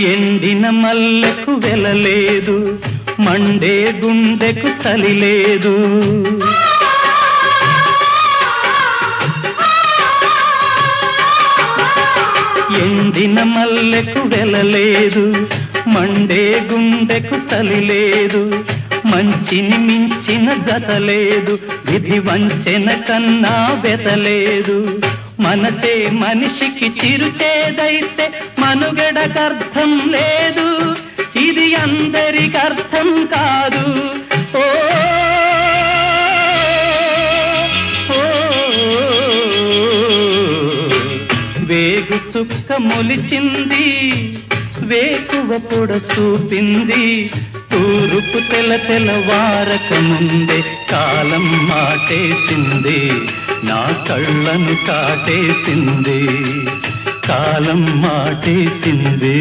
ఎండిన మల్లెకు వెలలేదు, మండే గుండెకు చలి లేదు. ఎండిన మల్లెకు వెలలేదు, మండే గుండెకు చలి లేదు. మంచిని మించిన జత లేదు, విధి వంచెన కన్నా వెతలేదు. మనసే మనిషికి చిరుచేదైతే మనుగడకర్థం లేదు, ఇది అందరికి అర్థం కాదు. ఓ వేగు చుక్క మొలిచింది, వేకువ పొడ చూపింది. తూరుపు తెల్లవారక ముందే కాలం మాటేసింది, నా కళ్ళను కాటేసింది. కాలం మాటేసింది.